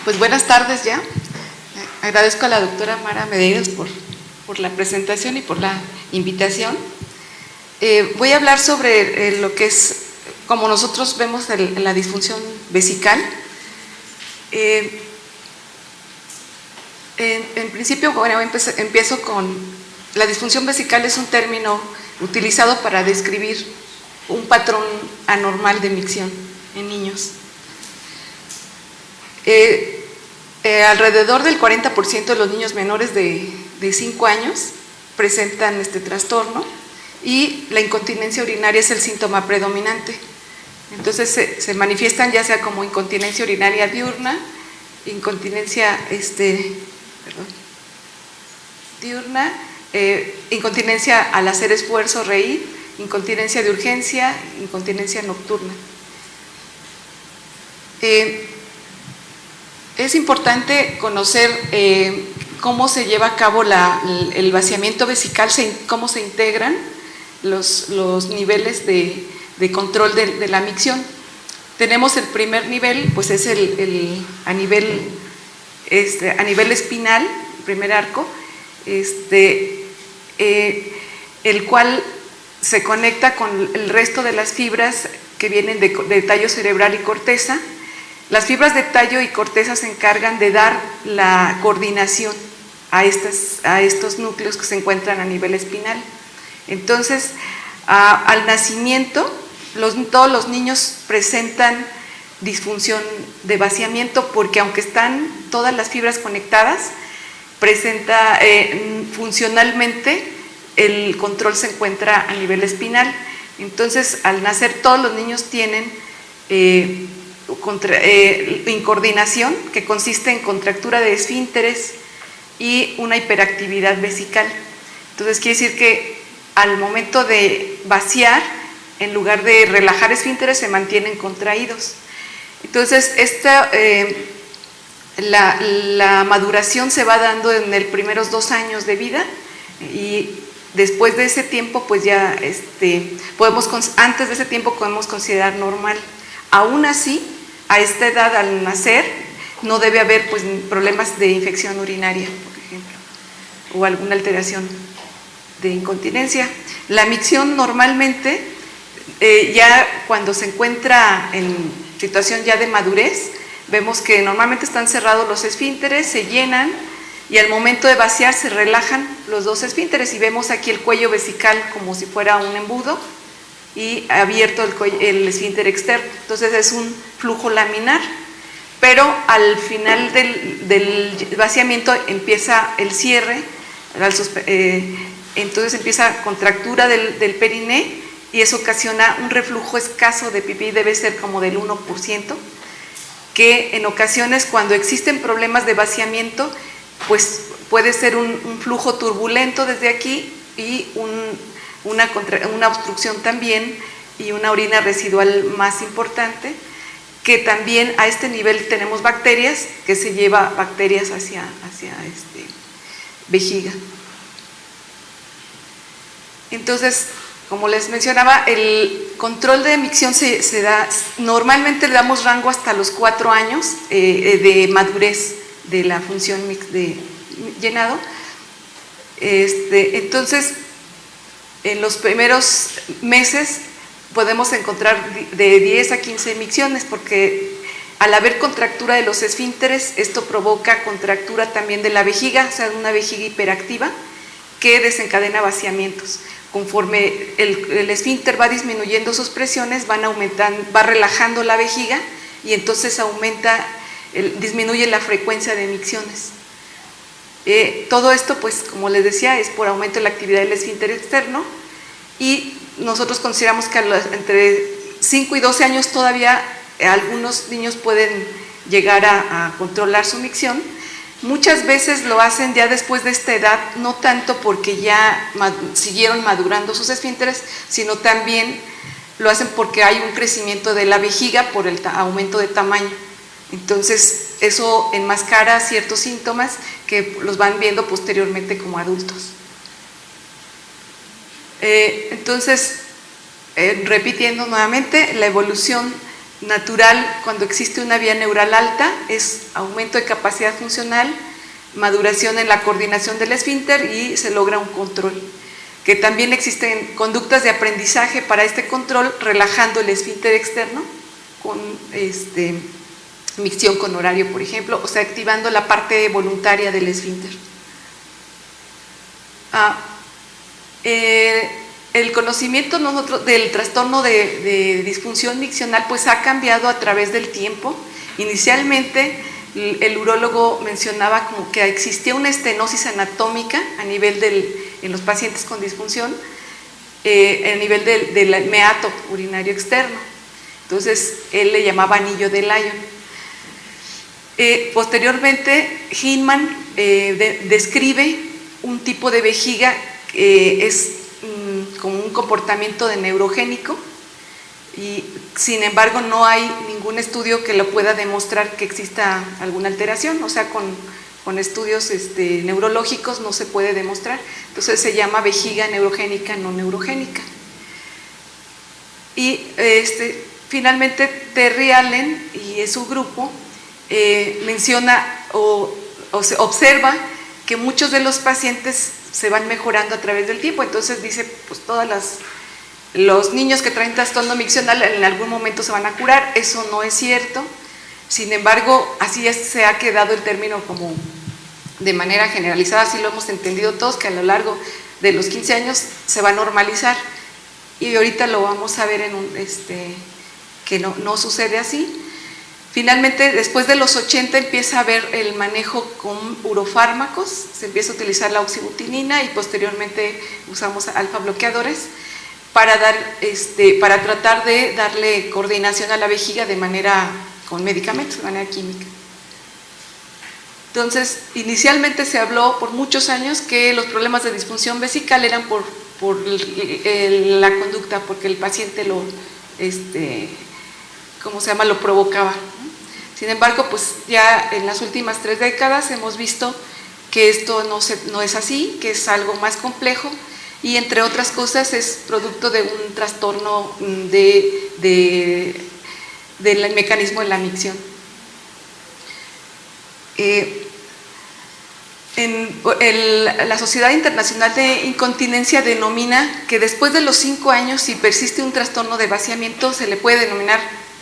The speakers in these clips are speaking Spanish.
Pues buenas tardes ya. Agradezco a la doctora Mara Medeiros por la presentación y por la invitación. Voy a hablar sobre lo que es, como nosotros vemos la disfunción vesical. En principio, bueno, empiezo con la disfunción vesical. Es un término utilizado para describir un patrón anormal de micción en niños. Alrededor del 40% de los niños menores de 5 años presentan este trastorno y la incontinencia urinaria es el síntoma predominante. Entonces se manifiestan ya sea como incontinencia urinaria diurna, incontinencia diurna, incontinencia al hacer esfuerzo, reír, incontinencia de urgencia, incontinencia nocturna. Es importante conocer cómo se lleva a cabo el vaciamiento vesical, cómo se integran los niveles de control de la micción. Tenemos el primer nivel, pues es a nivel espinal, el primer arco, el cual se conecta con el resto de las fibras que vienen de tallo cerebral y corteza. Las fibras de tallo y corteza se encargan de dar la coordinación a estos núcleos que se encuentran a nivel espinal. Entonces, al nacimiento, todos los niños presentan disfunción de vaciamiento porque aunque están todas las fibras conectadas, funcionalmente el control se encuentra a nivel espinal. Entonces, al nacer todos los niños tienen incoordinación, que consiste en contractura de esfínteres y una hiperactividad vesical. Entonces quiere decir que al momento de vaciar, en lugar de relajar esfínteres, se mantienen contraídos. Entonces la maduración se va dando en los primeros 2 años de vida y después de ese tiempo, pues ya antes de ese tiempo podemos considerar normal. Aún así, a esta edad, al nacer, no debe haber pues problemas de infección urinaria, por ejemplo, o alguna alteración de incontinencia. La micción normalmente, ya cuando se encuentra en situación ya de madurez, vemos que normalmente están cerrados los esfínteres, se llenan y al momento de vaciar se relajan los 2 esfínteres y vemos aquí el cuello vesical como si fuera un embudo y abierto el esfínter externo. Entonces es un flujo laminar, pero al final del vaciamiento empieza el cierre, entonces empieza contractura del periné y eso ocasiona un reflujo escaso de pipí, debe ser como del 1%, que en ocasiones cuando existen problemas de vaciamiento, pues puede ser un flujo turbulento desde aquí y una obstrucción también y una orina residual más importante, que también a este nivel tenemos bacterias, que se lleva bacterias hacia vejiga. Entonces, como les mencionaba, el control de micción se da, normalmente le damos rango hasta los 4 años de madurez de la función de llenado. Entonces, en los primeros meses podemos encontrar de 10 a 15 micciones porque al haber contractura de los esfínteres, esto provoca contractura también de la vejiga, o sea, una vejiga hiperactiva que desencadena vaciamientos. Conforme el esfínter va disminuyendo sus presiones, va relajando la vejiga y entonces disminuye la frecuencia de micciones. Todo esto, pues, como les decía, es por aumento de la actividad del esfínter externo y nosotros consideramos que entre 5 y 12 años todavía algunos niños pueden llegar a controlar su micción. Muchas veces lo hacen ya después de esta edad, no tanto porque ya siguieron madurando sus esfínteres, sino también lo hacen porque hay un crecimiento de la vejiga por el aumento de tamaño. Entonces, eso enmascara ciertos síntomas que los van viendo posteriormente como adultos. Entonces, repitiendo nuevamente, la evolución natural cuando existe una vía neural alta es aumento de capacidad funcional, maduración en la coordinación del esfínter y se logra un control. Que también existen conductas de aprendizaje para este control, relajando el esfínter externo con micción con horario, por ejemplo, o sea, activando la parte voluntaria del esfínter. El conocimiento del trastorno de disfunción miccional pues ha cambiado a través del tiempo. Inicialmente el urólogo mencionaba como que existía una estenosis anatómica a nivel en los pacientes con disfunción, a nivel del meato urinario externo. Entonces él le llamaba anillo de Lyon. Posteriormente Hinman describe un tipo de vejiga que es como un comportamiento de neurogénico, y sin embargo no hay ningún estudio que lo pueda demostrar que exista alguna alteración, o sea, con estudios neurológicos no se puede demostrar. Entonces se llama vejiga neurogénica no neurogénica. Y finalmente Terry Allen y su grupo menciona o se observa que muchos de los pacientes se van mejorando a través del tiempo. Entonces dice, pues los niños que traen trastorno miccional en algún momento se van a curar. Eso no es cierto. Sin embargo, así se ha quedado el término como de manera generalizada, así lo hemos entendido todos, que a lo largo de los 15 años se va a normalizar. Y ahorita lo vamos a ver que no sucede así. Finalmente, después de los 80 empieza a haber el manejo con urofármacos, se empieza a utilizar la oxibutinina y posteriormente usamos alfa bloqueadores para tratar de darle coordinación a la vejiga con medicamentos, de manera química. Entonces, inicialmente se habló por muchos años que los problemas de disfunción vesical eran por la conducta, porque el paciente lo provocaba. Sin embargo, pues ya en las últimas 3 décadas hemos visto que esto no es así, que es algo más complejo, y entre otras cosas es producto de un trastorno del mecanismo de la micción. La Sociedad Internacional de Incontinencia denomina que después de los 5 años, si persiste un trastorno de vaciamiento, se le puede denominar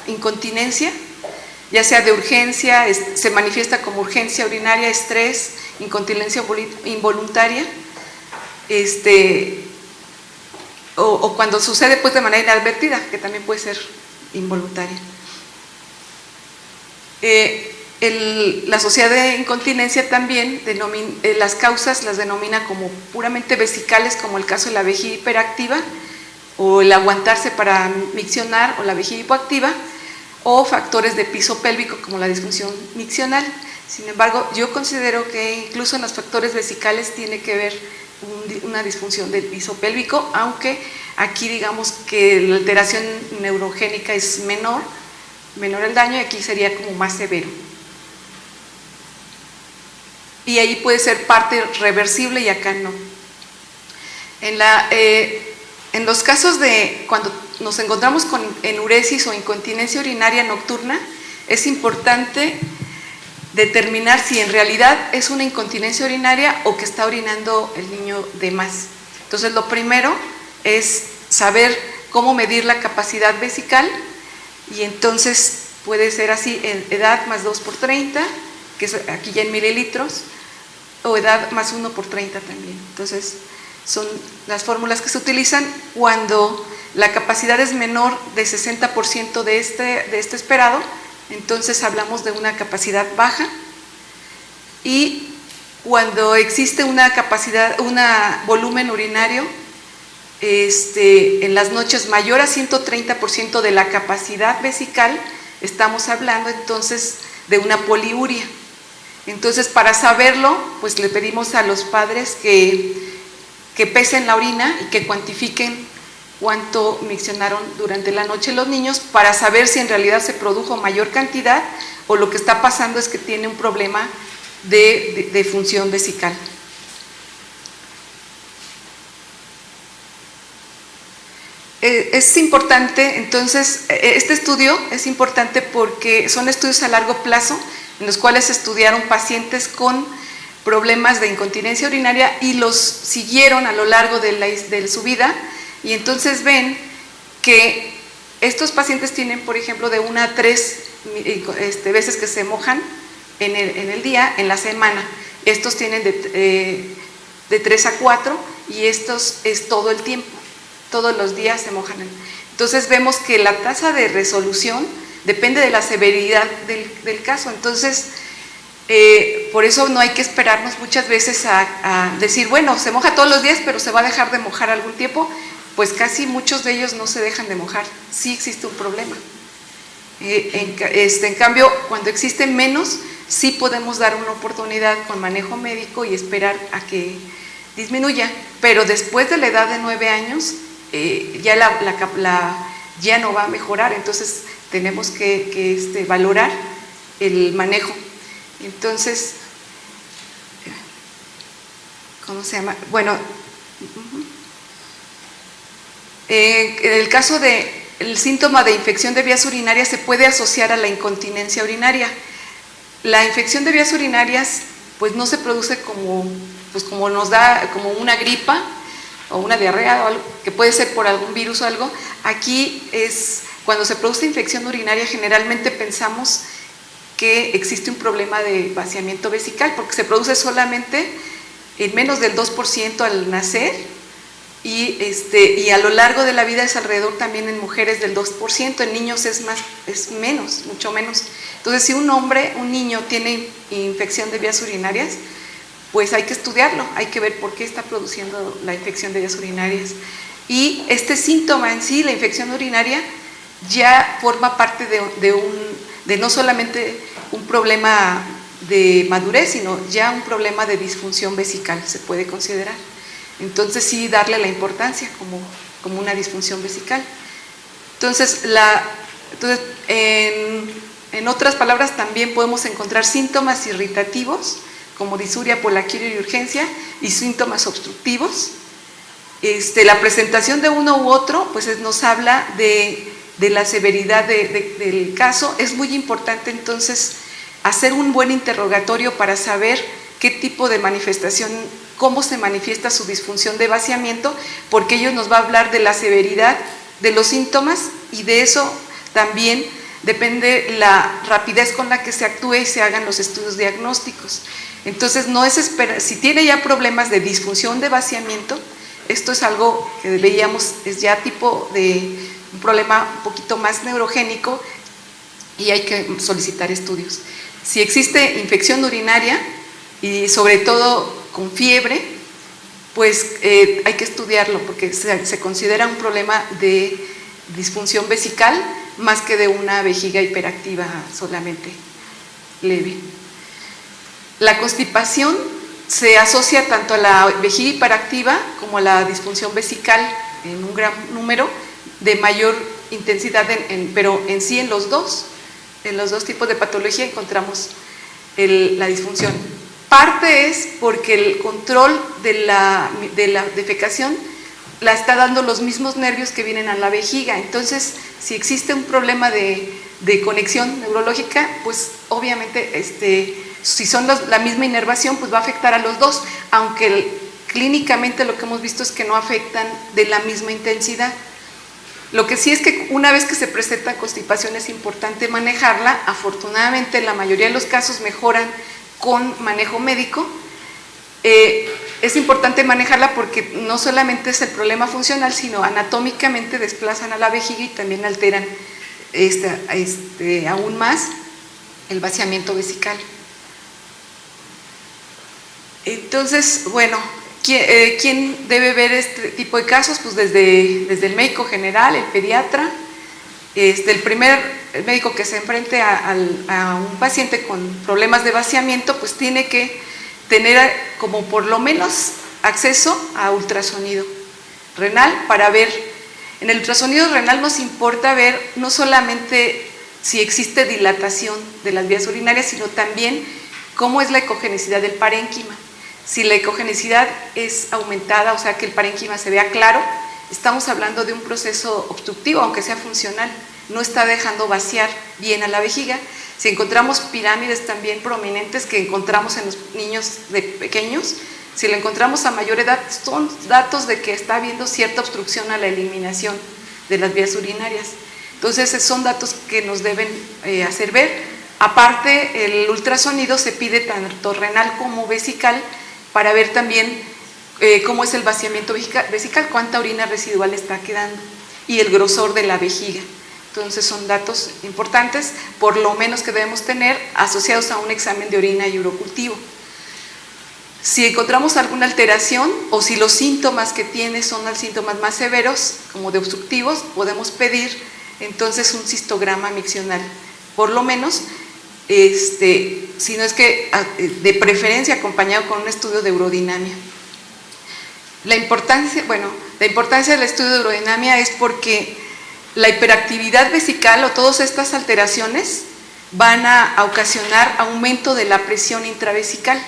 incontinencia, ya sea de urgencia, se manifiesta como urgencia urinaria, estrés, incontinencia involuntaria, o cuando sucede pues de manera inadvertida, que también puede ser involuntaria. La Sociedad de Incontinencia también las causas las denomina como puramente vesicales, como el caso de la vejiga hiperactiva, o el aguantarse para miccionar, o la vejiga hipoactiva, o factores de piso pélvico como la disfunción miccional. Sin embargo, yo considero que incluso en los factores vesicales tiene que ver una disfunción del piso pélvico, aunque aquí digamos que la alteración neurogénica es menor el daño, y aquí sería como más severo. Y ahí puede ser parte reversible y acá no. En los casos de cuando nos encontramos con enuresis o incontinencia urinaria nocturna, es importante determinar si en realidad es una incontinencia urinaria o que está orinando el niño de más. Entonces, lo primero es saber cómo medir la capacidad vesical, y entonces puede ser así: en edad más 2 por 30, que es aquí ya en mililitros, o edad más 1 por 30 también. Entonces, son las fórmulas que se utilizan cuando la capacidad es menor de 60% de este esperado. Entonces hablamos de una capacidad baja, y cuando existe un volumen urinario en las noches mayor a 130% de la capacidad vesical, estamos hablando entonces de una poliuria. Entonces, para saberlo, pues le pedimos a los padres que pesen la orina y que cuantifiquen cuánto miccionaron durante la noche los niños, para saber si en realidad se produjo mayor cantidad o lo que está pasando es que tiene un problema de función vesical. Es importante, entonces, este estudio es importante porque son estudios a largo plazo en los cuales estudiaron pacientes con problemas de incontinencia urinaria y los siguieron a lo largo de su vida, y entonces ven que estos pacientes tienen, por ejemplo, de 1 a 3 veces que se mojan en el día, en la semana. Estos tienen de 3 a 4 y estos es todo el tiempo. Todos los días se mojan. Entonces vemos que la tasa de resolución depende de la severidad del caso. Entonces, por eso no hay que esperarnos muchas veces a decir, bueno, se moja todos los días, pero se va a dejar de mojar algún tiempo. Pues casi muchos de ellos no se dejan de mojar. Sí existe un problema. En cambio, cuando existen menos, sí podemos dar una oportunidad con manejo médico y esperar a que disminuya. Pero después de la edad de 9 años, ya ya no va a mejorar, entonces tenemos que valorar el manejo. Entonces, ¿cómo se llama? Bueno, en el caso del síntoma de infección de vías urinarias se puede asociar a la incontinencia urinaria. La infección de vías urinarias pues no se produce como nos da, como una gripa o una diarrea o algo, que puede ser por algún virus o algo. Aquí es cuando se produce infección urinaria, generalmente pensamos que existe un problema de vaciamiento vesical, porque se produce solamente en menos del 2% al nacer y a lo largo de la vida es alrededor también en mujeres del 2%, en niños es menos, mucho menos. Entonces, si un niño tiene infección de vías urinarias, pues hay que estudiarlo, hay que ver por qué está produciendo la infección de vías urinarias. Y este síntoma en sí, la infección urinaria, ya forma parte de no solamente un problema de madurez, sino ya un problema de disfunción vesical, se puede considerar. Entonces sí, darle la importancia como una disfunción vesical. Entonces, en otras palabras, también podemos encontrar síntomas irritativos, como disuria, polaquiria y urgencia, y síntomas obstructivos. La presentación de uno u otro pues nos habla de la severidad del caso. Es muy importante entonces hacer un buen interrogatorio para saber qué tipo de manifestación, cómo se manifiesta su disfunción de vaciamiento, porque ello nos va a hablar de la severidad de los síntomas, y de eso también depende la rapidez con la que se actúe y se hagan los estudios diagnósticos. Entonces, no es esperar, si tiene ya problemas de disfunción de vaciamiento, esto es algo que veíamos, es ya tipo de un problema un poquito más neurogénico y hay que solicitar estudios. Si existe infección urinaria y sobre todo con fiebre, pues hay que estudiarlo porque se considera un problema de disfunción vesical más que de una vejiga hiperactiva solamente leve. La constipación se asocia tanto a la vejiga hiperactiva como a la disfunción vesical en un gran número, de mayor intensidad, pero en sí en los dos tipos de patología encontramos la disfunción. Parte es porque el control de la defecación la está dando los mismos nervios que vienen a la vejiga. Entonces, si existe un problema de conexión neurológica, pues obviamente si son la misma inervación, pues va a afectar a los dos, aunque clínicamente lo que hemos visto es que no afectan de la misma intensidad. Lo que sí es que una vez que se presenta constipación es importante manejarla. Afortunadamente, la mayoría de los casos mejoran con manejo médico. Es importante manejarla porque no solamente es el problema funcional, sino anatómicamente desplazan a la vejiga y también alteran aún más el vaciamiento vesical. Entonces, bueno, ¿quién debe ver este tipo de casos? Pues desde el médico general, el pediatra, el primer médico que se enfrente a un paciente con problemas de vaciamiento, pues tiene que tener como por lo menos acceso a ultrasonido renal para ver. En el ultrasonido renal nos importa ver no solamente si existe dilatación de las vías urinarias, sino también cómo es la ecogenicidad del parénquima. Si la ecogenicidad es aumentada, o sea que el parénquima se vea claro, estamos hablando de un proceso obstructivo, aunque sea funcional, no está dejando vaciar bien a la vejiga. Si encontramos pirámides también prominentes que encontramos en los niños de pequeños, si lo encontramos a mayor edad, son datos de que está habiendo cierta obstrucción a la eliminación de las vías urinarias. Entonces, son datos que nos deben hacer ver. Aparte, el ultrasonido se pide tanto renal como vesical para ver también cómo es el vaciamiento vesical, cuánta orina residual está quedando y el grosor de la vejiga. Entonces, son datos importantes, por lo menos que debemos tener asociados a un examen de orina y urocultivo. Si encontramos alguna alteración o si los síntomas que tiene son los síntomas más severos, como de obstructivos, podemos pedir entonces un cistograma miccional, por lo menos, si no es que de preferencia acompañado con un estudio de urodinamia. La importancia del estudio de urodinamia es porque la hiperactividad vesical o todas estas alteraciones van a ocasionar aumento de la presión intravesical.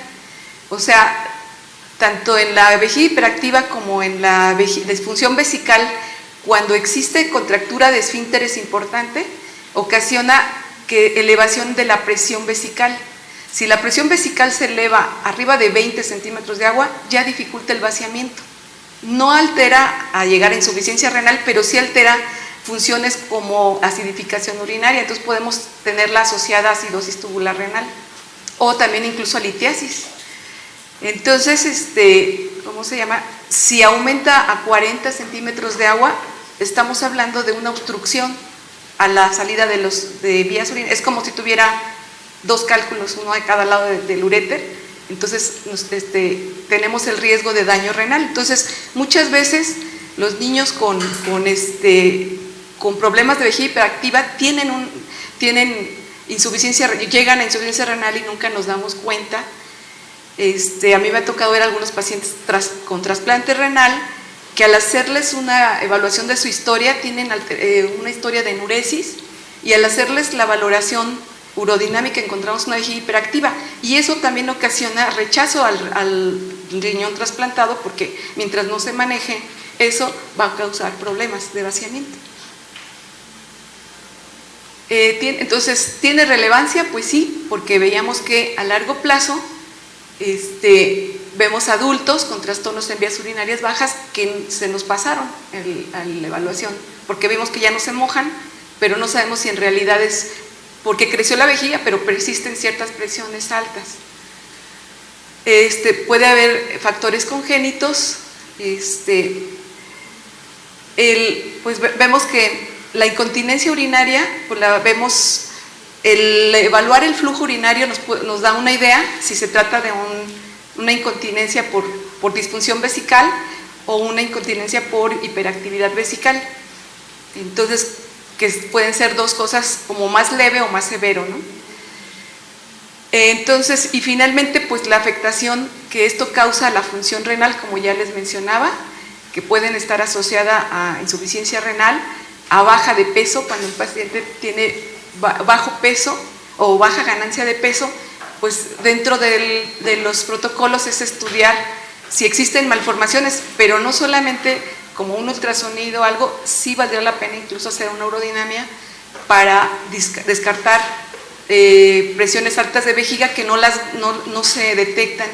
O sea, tanto en la vejiga hiperactiva como en la disfunción vesical, cuando existe contractura de esfínteres importante, ocasiona elevación de la presión vesical. Si la presión vesical se eleva arriba de 20 centímetros de agua, ya dificulta el vaciamiento. No altera a llegar a insuficiencia renal, pero sí altera funciones como acidificación urinaria, entonces podemos tenerla asociada a acidosis tubular renal o también incluso a litiasis. Entonces, ¿cómo se llama? Si aumenta a 40 centímetros de agua, estamos hablando de una obstrucción a la salida de vías urinarias. Es como si tuviera dos cálculos, uno de cada lado del uréter. Entonces, tenemos el riesgo de daño renal. Entonces, muchas veces los niños con problemas de vejiga hiperactiva tienen insuficiencia, llegan a insuficiencia renal y nunca nos damos cuenta. A mí me ha tocado ver a algunos pacientes con trasplante renal que al hacerles una evaluación de su historia tienen una historia de enuresis, y al hacerles la valoración urodinámica encontramos una vejiga hiperactiva, y eso también ocasiona rechazo al riñón trasplantado, porque mientras no se maneje eso va a causar problemas de vaciamiento. Entonces, ¿tiene relevancia? Pues sí, porque veíamos que a largo plazo vemos adultos con trastornos en vías urinarias bajas que se nos pasaron a la evaluación, porque vimos que ya no se mojan, pero no sabemos si en realidad es porque creció la vejiga, pero persisten ciertas presiones altas. Puede haber factores congénitos, pues vemos que la incontinencia urinaria, pues vemos, el evaluar el flujo urinario nos da una idea si se trata de una incontinencia por disfunción vesical o una incontinencia por hiperactividad vesical. Entonces, que pueden ser dos cosas, como más leve o más severo, ¿no? Entonces, y finalmente, pues la afectación que esto causa a la función renal, como ya les mencionaba, que pueden estar asociada a insuficiencia renal, a baja de peso, cuando un paciente tiene bajo peso o baja ganancia de peso, pues dentro de los protocolos es estudiar si existen malformaciones, pero no solamente como un ultrasonido o algo, sí valdría la pena incluso hacer una urodinamia para descartar presiones altas de vejiga que no se detectan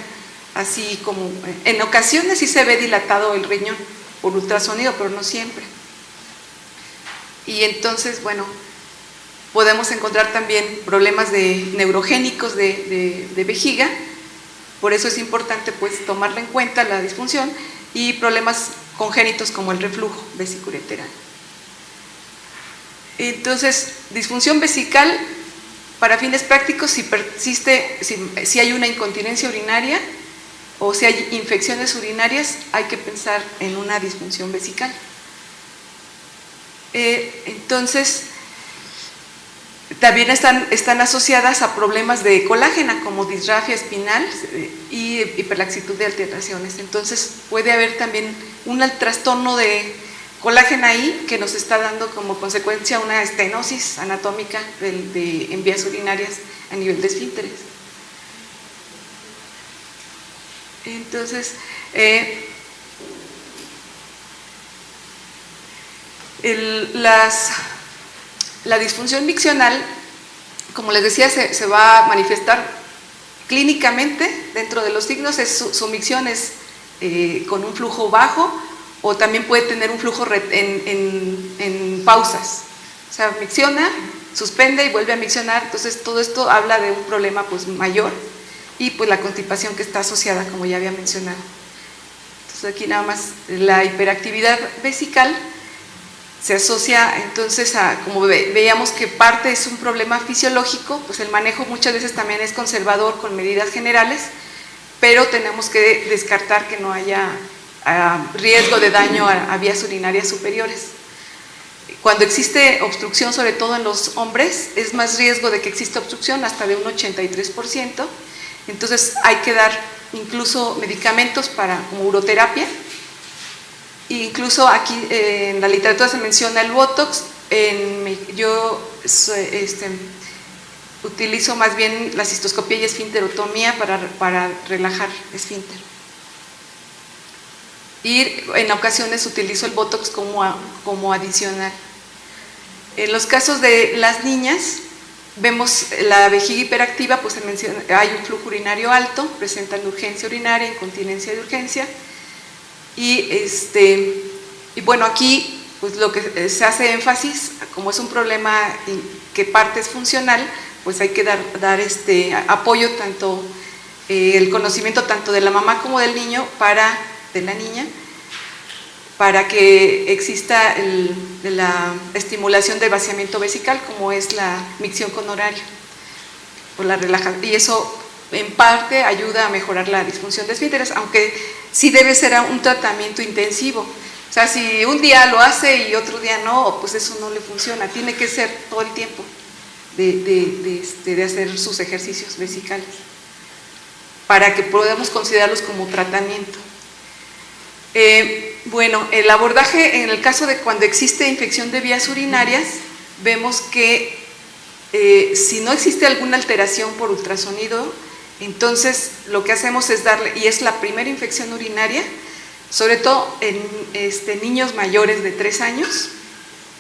así como. En ocasiones sí se ve dilatado el riñón por ultrasonido, pero no siempre. Y entonces, bueno, podemos encontrar también problemas neurogénicos de vejiga, por eso es importante pues tomarla en cuenta la disfunción, y problemas congénitos como el reflujo vesicureteral. Entonces, disfunción vesical, para fines prácticos, si persiste, si hay una incontinencia urinaria o si hay infecciones urinarias, hay que pensar en una disfunción vesical. Entonces, también están asociadas a problemas de colágena como disrafia espinal y hiperlaxitud de alteraciones. Entonces puede haber también un trastorno de colágena ahí que nos está dando como consecuencia una estenosis anatómica en vías urinarias a nivel de esfínteres. Entonces, La disfunción miccional, como les decía, se va a manifestar clínicamente. Dentro de los signos su micción es con un flujo bajo, o también puede tener un flujo en pausas. O sea, micciona, suspende y vuelve a miccionar. Entonces todo esto habla de un problema pues mayor, y pues la constipación que está asociada, como ya había mencionado. Entonces aquí nada más la hiperactividad vesical se asocia entonces a, como veíamos que parte es un problema fisiológico, pues el manejo muchas veces también es conservador con medidas generales, pero tenemos que descartar que no haya riesgo de daño a vías urinarias superiores. Cuando existe obstrucción, sobre todo en los hombres, es más riesgo de que exista obstrucción, hasta de un 83%. Entonces hay que dar incluso medicamentos como uroterapia. Incluso aquí en la literatura se menciona el Botox. Yo utilizo más bien la cistoscopía y esfínterotomía para relajar esfínter. Y en ocasiones utilizo el Botox como adicional. En los casos de las niñas, vemos la vejiga hiperactiva, pues se menciona, hay un flujo urinario alto, presentan urgencia urinaria, incontinencia de urgencia. Y bueno, aquí pues lo que se hace énfasis, como es un problema que parte es funcional, pues hay que dar apoyo, tanto el conocimiento tanto de la mamá como del niño, de la niña, para que exista la estimulación del vaciamiento vesical, como es la micción con horario, por la relajación, y eso en parte ayuda a mejorar la disfunción de esfínteres, aunque sí debe ser un tratamiento intensivo. O sea, si un día lo hace y otro día no, pues eso no le funciona. Tiene que ser todo el tiempo de hacer sus ejercicios vesicales, para que podamos considerarlos como tratamiento. Bueno, el abordaje en el caso de cuando existe infección de vías urinarias, vemos que si no existe alguna alteración por ultrasonido, entonces lo que hacemos es darle, y es la primera infección urinaria, sobre todo en niños mayores de 3 años.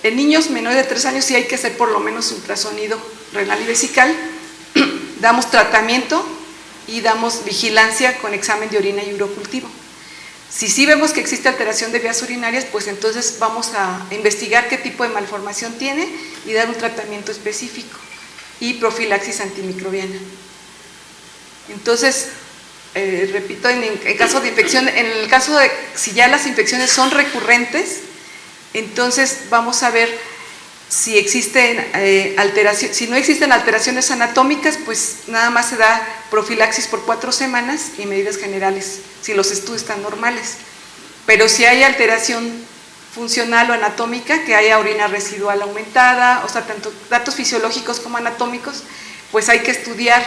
En niños menores de 3 años sí hay que hacer por lo menos ultrasonido renal y vesical. Damos tratamiento y damos vigilancia con examen de orina y urocultivo. Si sí vemos que existe alteración de vías urinarias, pues entonces vamos a investigar qué tipo de malformación tiene y dar un tratamiento específico y profilaxis antimicrobiana. Entonces, repito, en caso de infección, en el caso de si ya las infecciones son recurrentes, entonces vamos a ver si existen alteraciones. Si no existen alteraciones anatómicas, pues nada más se da profilaxis por 4 semanas y medidas generales, si los estudios están normales. Pero si hay alteración funcional o anatómica, que haya orina residual aumentada, o sea, tanto datos fisiológicos como anatómicos, pues hay que estudiar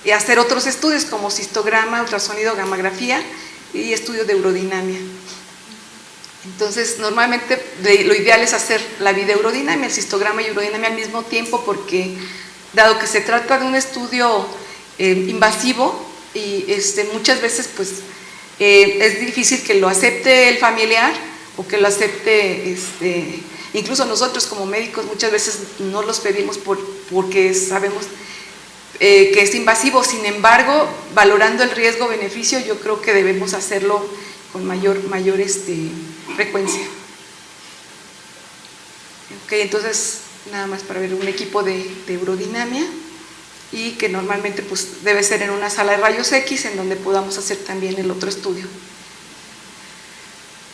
y hacer otros estudios como cistograma, ultrasonido, gammagrafía y estudio de urodinamia. Entonces, normalmente lo ideal es hacer la videourodinamia, el cistograma y urodinamia al mismo tiempo, porque dado que se trata de un estudio invasivo y muchas veces pues es difícil que lo acepte el familiar o que lo acepte incluso nosotros como médicos muchas veces no los pedimos porque sabemos que es invasivo. Sin embargo, valorando el riesgo-beneficio, yo creo que debemos hacerlo con mayor frecuencia. Okay, entonces, nada más para ver un equipo de urodinamia, y que normalmente pues, debe ser en una sala de rayos X en donde podamos hacer también el otro estudio.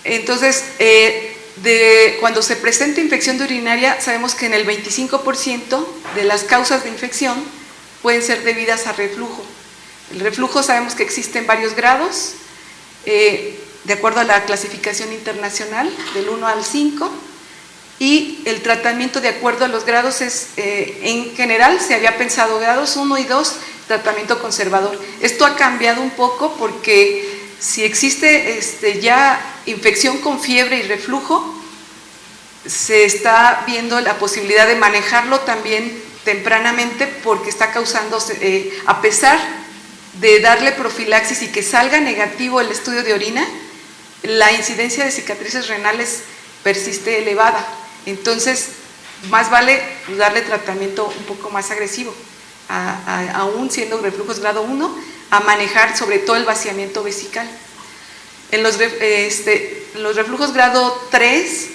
Entonces, cuando se presenta infección de urinaria, sabemos que en el 25% de las causas de infección pueden ser debidas a reflujo. El reflujo sabemos que existen varios grados, de acuerdo a la clasificación internacional, del 1 al 5, y el tratamiento de acuerdo a los grados es, en general, se había pensado grados 1 y 2, tratamiento conservador. Esto ha cambiado un poco porque si existe ya infección con fiebre y reflujo, se está viendo la posibilidad de manejarlo también tempranamente, porque está causando, a pesar de darle profilaxis y que salga negativo el estudio de orina, la incidencia de cicatrices renales persiste elevada. Entonces, más vale darle tratamiento un poco más agresivo, aún siendo reflujos grado 1, a manejar sobre todo el vaciamiento vesical. En los reflujos grado 3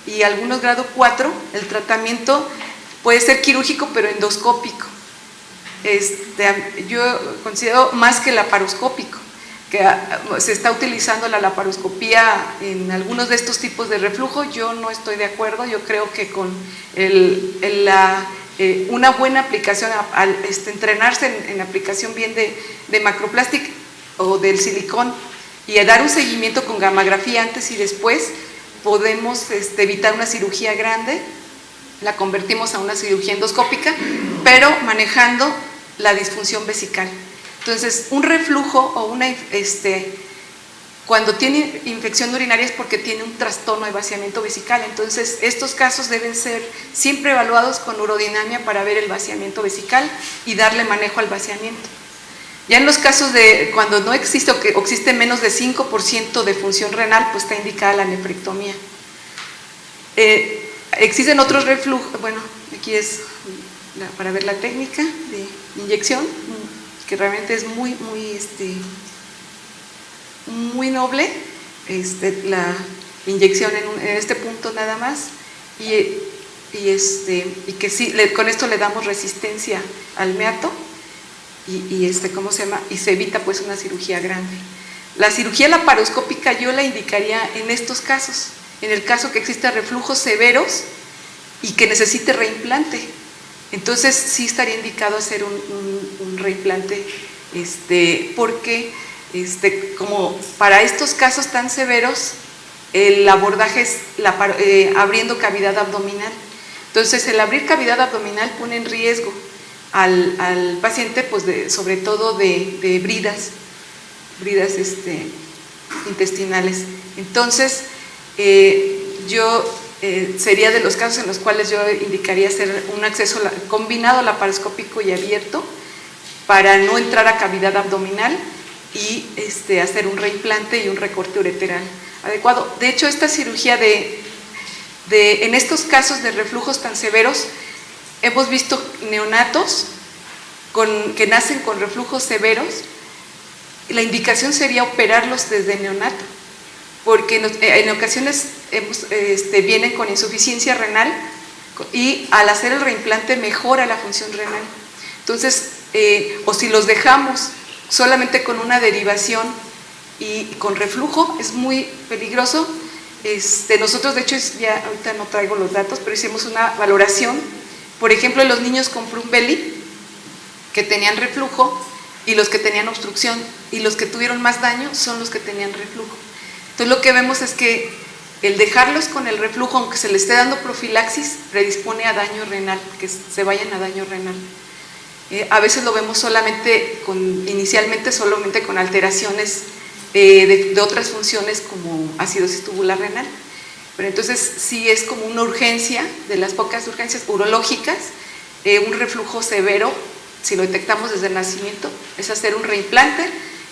y algunos grado 4, el tratamiento puede ser quirúrgico, pero endoscópico. Yo considero más que laparoscópico, que se está utilizando la laparoscopía en algunos de estos tipos de reflujo. Yo no estoy de acuerdo. Yo creo que con una buena aplicación, al entrenarse en aplicación bien de macroplastic o del silicón y a dar un seguimiento con gammagrafía antes y después, podemos evitar una cirugía grande. La convertimos a una cirugía endoscópica, pero manejando la disfunción vesical. Entonces, un reflujo o cuando tiene infección urinaria es porque tiene un trastorno de vaciamiento vesical. Entonces, estos casos deben ser siempre evaluados con urodinamia para ver el vaciamiento vesical y darle manejo al vaciamiento. Ya en los casos de cuando no existe o que existe menos de 5% de función renal, pues está indicada la nefrectomía. Existen otros reflujos, bueno, aquí es para ver la técnica de inyección, que realmente es muy noble, la inyección en este punto nada más, y que sí, con esto le damos resistencia al meato, ¿cómo se llama? Y se evita pues una cirugía grande. La cirugía laparoscópica yo la indicaría en estos casos, en el caso que exista reflujos severos y que necesite reimplante. Entonces sí estaría indicado hacer un reimplante, porque como para estos casos tan severos, el abordaje es abriendo cavidad abdominal. Entonces el abrir cavidad abdominal pone en riesgo al paciente, pues sobre todo de bridas intestinales. Entonces sería de los casos en los cuales yo indicaría hacer un acceso combinado laparoscópico y abierto para no entrar a cavidad abdominal y hacer un reimplante y un recorte ureteral adecuado. De hecho, esta cirugía en estos casos de reflujos tan severos, hemos visto neonatos que nacen con reflujos severos. La indicación sería operarlos desde neonato, porque en ocasiones vienen con insuficiencia renal y al hacer el reimplante mejora la función renal. Entonces, o si los dejamos solamente con una derivación y con reflujo, es muy peligroso. Nosotros, de hecho, ya ahorita no traigo los datos, pero hicimos una valoración, por ejemplo, en los niños con plum belly, que tenían reflujo, y los que tenían obstrucción, y los que tuvieron más daño son los que tenían reflujo. Entonces lo que vemos es que el dejarlos con el reflujo, aunque se les esté dando profilaxis, predispone a daño renal, que se vayan a daño renal. A veces lo vemos inicialmente solamente con alteraciones de otras funciones como acidosis tubular renal. Pero entonces sí es como una urgencia, de las pocas urgencias urológicas, un reflujo severo. Si lo detectamos desde el nacimiento, es hacer un reimplante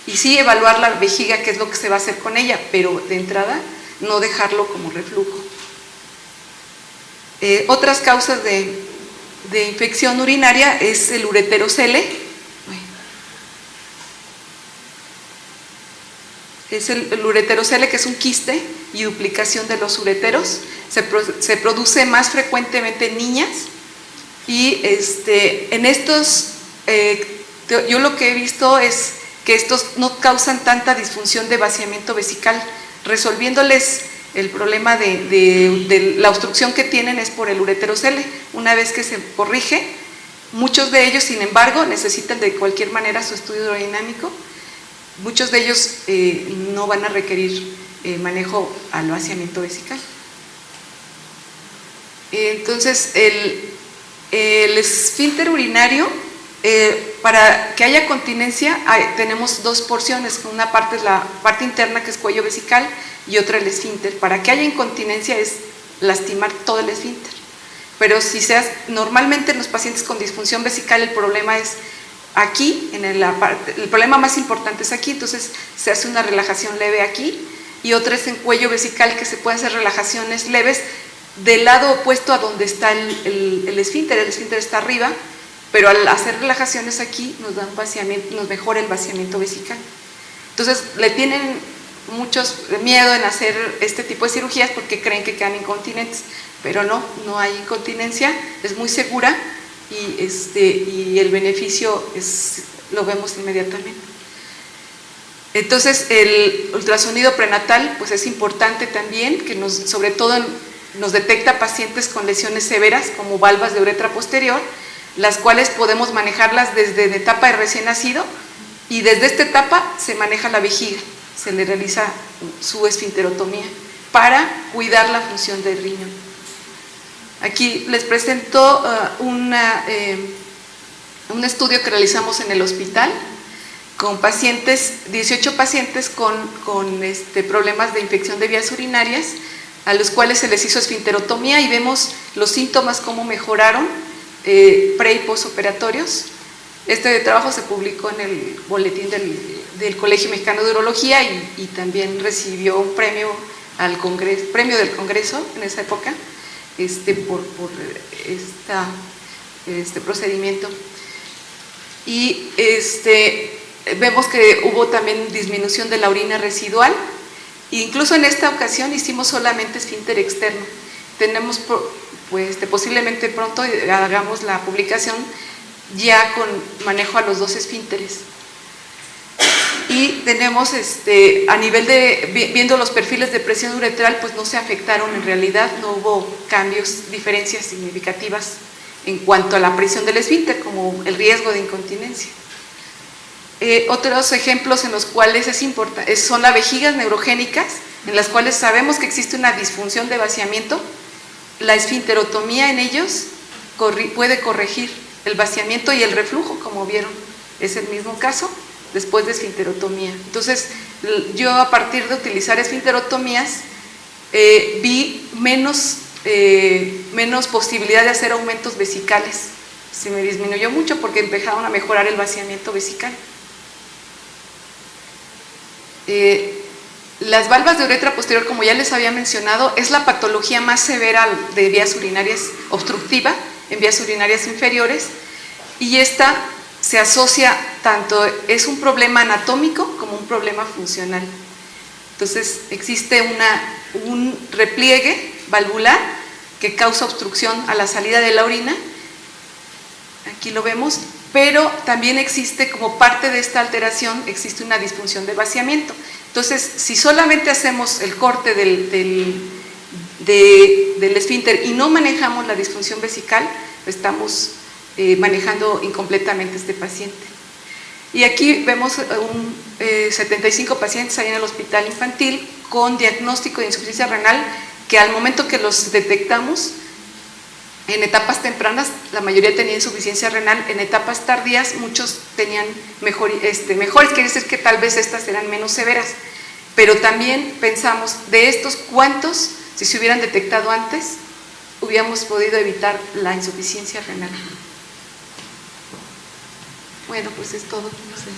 y sí evaluar la vejiga, qué es lo que se va a hacer con ella, pero de entrada no dejarlo como reflujo. Otras causas de infección urinaria es el ureterocele. Es el ureterocele, que es un quiste y duplicación de los ureteros. Se produce más frecuentemente en niñas y en estos yo lo que he visto es que estos no causan tanta disfunción de vaciamiento vesical, resolviéndoles el problema de la obstrucción que tienen es por el ureterocele. Una vez que se corrige, muchos de ellos, sin embargo, necesitan de cualquier manera su estudio hidrodinámico. Muchos de ellos no van a requerir manejo al vaciamiento vesical. Entonces, el esfínter urinario, para que haya continencia, tenemos dos porciones. Una parte es la parte interna, que es cuello vesical, y otra el esfínter. Para que haya incontinencia es lastimar todo el esfínter. Pero normalmente en los pacientes con disfunción vesical el problema es aquí, el problema más importante es aquí. Entonces se hace una relajación leve aquí, y otra es en cuello vesical, que se puede hacer relajaciones leves del lado opuesto a donde está el esfínter. El esfínter está arriba, pero al hacer relajaciones aquí nos da un vaciamiento, nos mejora el vaciamiento vesical. Entonces le tienen muchos miedo en hacer este tipo de cirugías porque creen que quedan incontinentes, pero no hay incontinencia, es muy segura y el beneficio lo vemos inmediatamente. Entonces el ultrasonido prenatal pues es importante también, que sobre todo nos detecta pacientes con lesiones severas como valvas de uretra posterior, las cuales podemos manejarlas desde la etapa de recién nacido, y desde esta etapa se maneja la vejiga, se le realiza su esfinterotomía para cuidar la función del riñón. Aquí les presento un estudio que realizamos en el hospital con pacientes, 18 pacientes con problemas de infección de vías urinarias, a los cuales se les hizo esfinterotomía, y vemos los síntomas, cómo mejoraron pre y postoperatorios. Este trabajo se publicó en el boletín del Colegio Mexicano de Urología y también recibió un premio del Congreso en esa época por este procedimiento. Y vemos que hubo también disminución de la orina residual. Incluso en esta ocasión hicimos solamente esfínter externo. Tenemos, posiblemente pronto hagamos la publicación ya con manejo a los dos esfínteres. Y tenemos, a nivel viendo los perfiles de presión uretral, pues no se afectaron en realidad, no hubo cambios, diferencias significativas en cuanto a la presión del esfínter, como el riesgo de incontinencia. Otros ejemplos en los cuales es importante son las vejigas neurogénicas, en las cuales sabemos que existe una disfunción de vaciamiento. La esfinterotomía en ellos puede corregir el vaciamiento y el reflujo, como vieron, es el mismo caso después de esfinterotomía. Entonces, yo a partir de utilizar esfinterotomías vi menos posibilidad de hacer aumentos vesicales. Se me disminuyó mucho porque empezaron a mejorar el vaciamiento vesical. Las valvas de uretra posterior, como ya les había mencionado, es la patología más severa de vías urinarias obstructiva en vías urinarias inferiores, y esta se asocia tanto, es un problema anatómico como un problema funcional. Entonces existe un repliegue valvular que causa obstrucción a la salida de la orina, aquí lo vemos, pero también existe, como parte de esta alteración, existe una disfunción de vaciamiento. Entonces, si solamente hacemos el corte del esfínter y no manejamos la disfunción vesical, estamos manejando incompletamente este paciente. Y aquí vemos 75 pacientes ahí en el hospital infantil con diagnóstico de insuficiencia renal, que al momento que los detectamos, en etapas tempranas, la mayoría tenía insuficiencia renal. En etapas tardías, muchos tenían mejores, quiere decir que tal vez estas eran menos severas. Pero también pensamos, de estos, ¿cuántos, si se hubieran detectado antes, hubiéramos podido evitar la insuficiencia renal? Bueno, pues es todo. No sé.